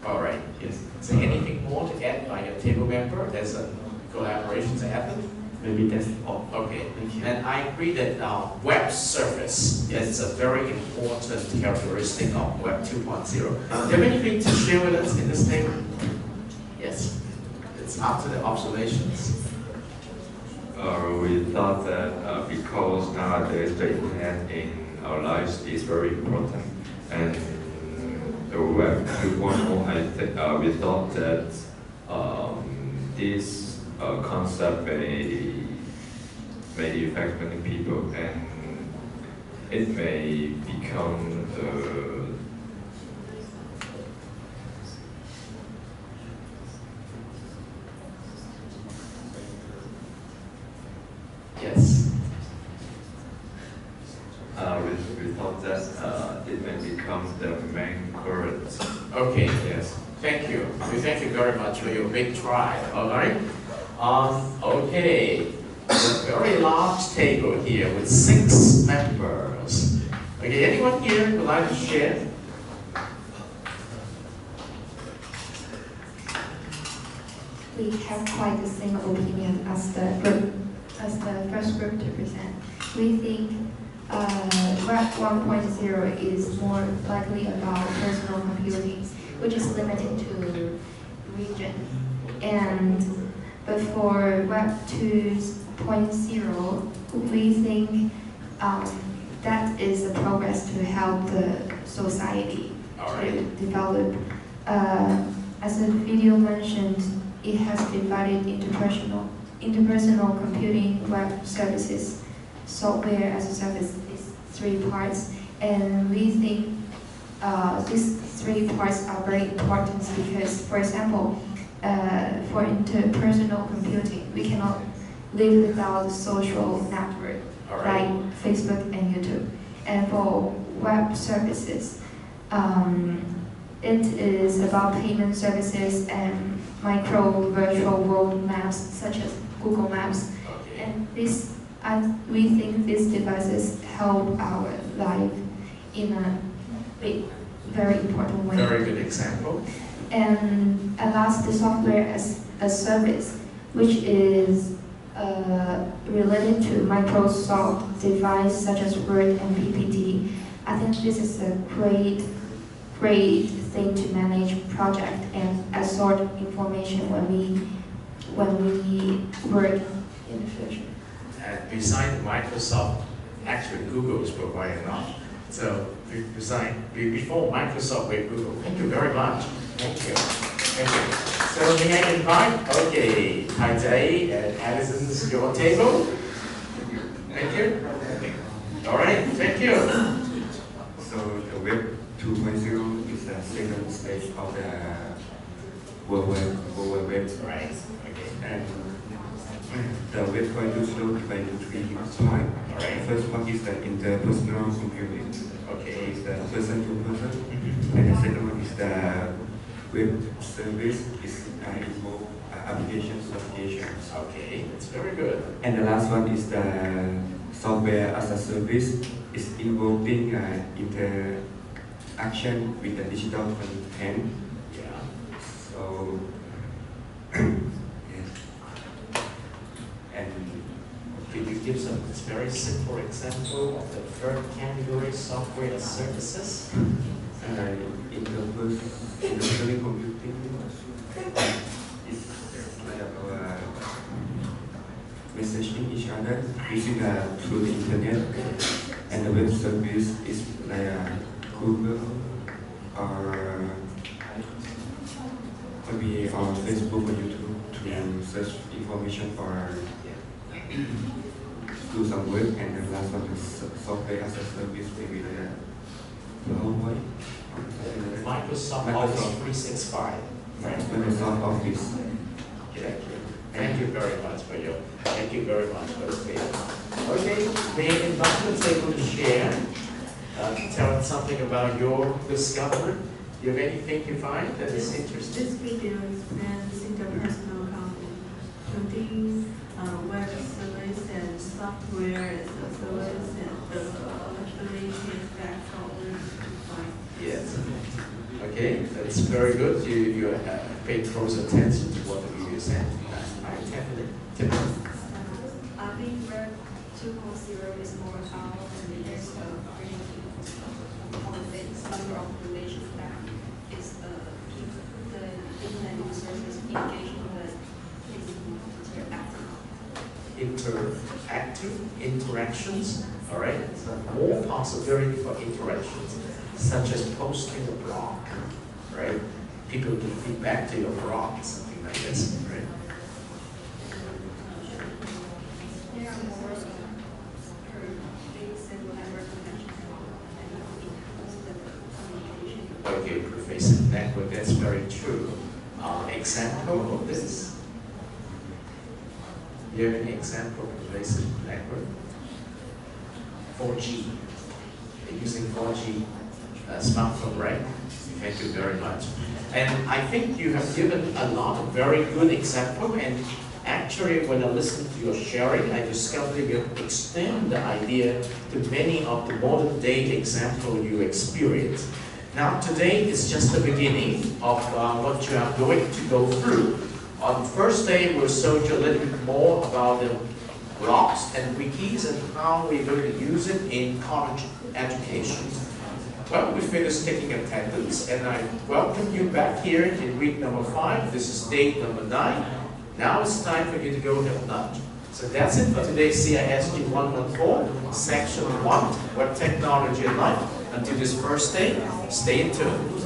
All right. Yes. Is there anything more to add by your table member as a collaborations effort? Maybe that's all. Okay, Thank you. and I agree that web service is a very important characteristic of Web 2.0. Do you have anything to share with us in this table? Yes, it's after the observations. We thought that because nowadays the internet in our lives is very important, and the Web 2.0, we thought that this concept may affect many people, and it may become Yes. we thought that it may become the main current. Okay. Yes. Thank you. We thank you very much for your big try. All right. Okay. A very large table here with 6 members. Okay. Anyone here would like to share? We have quite the same opinion as the first group to present. We think Web 1.0 is more likely about personal computing, which is limited to region. But for Web 2.0, we think that is a progress to help the society to develop. As the video mentioned, it has divided into interpersonal computing, web services, software as a service, these 3 parts. And we think these 3 parts are very important because, for example, for interpersonal computing, we cannot live without social network like Facebook and YouTube. And for web services, it is about payment services and micro virtual world maps such as Google Maps. And we think these devices help our life in a very important way. Very good example. And at last, the software as a service, which is related to Microsoft device such as Word and PPT. I think this is a great thing to manage project and assort information when we work in the future. And besides Microsoft, actually Google is providing enough. So before Microsoft with Google. Thank you very much. Thank you. Thank you. So may I invite, okay, Taizai and Addison, this is your table. Thank you. All right, thank you. So the Web 2.0 is the second stage of the World Wide Web. Right, okay. And the Web 2.0 divided into 3 parts. All right. The first part is the interpersonal computing. Okay. It's the person to person. And the second one is the web service, is involve applications. Okay, that's very good. And the last one is the software as a service, is involving interaction with the digital content. Yeah. So, yes. And Could you give some very simple example of the third category, software as services? interpersonal computing is like our messaging each other using through the internet, and the web service is like Google or maybe on Facebook or YouTube to search information or do some work. And the last one is software as a service, maybe like Microsoft Office 365. Right. Microsoft Office. Thank you very much for the paper. Okay, may I invite the table to share, tell us something about your discovery. Do you have anything you find that is interesting? This video explains interpersonal computing, web service, and software as a service, and actually is that software. Yes. Okay, that's It's very good. You pay close attention to what the video said. Timothy. I think Web 2.0 is more about the years of creating all the things, number of relations that is keep the internet users engaging with interactions, all right? So more possibility for interactions, such as posting a blog, right? People can feedback to your blog, something like this, right? There are more things that will have recognition and Okay, pervasive network, that's very true. Example of this? You have any example of pervasive network? 4G. You're using 4G smartphone, right? Thank you very much. And I think you have given a lot of very good examples, and actually when I listened to your sharing, I discovered you extend the idea to many of the modern day examples you experience. Now today is just the beginning of what you are going to go through. On the first day, we'll show you a little bit more about the blogs and wikis and how we're going to use it in college education. Well, we finished taking attendance, and I welcome you back here in week number 5. This is day number 9. Now it's time for you to go have lunch. So that's it for today's CISG114, section 1, Web Technology and Life. Until this first day, stay tuned.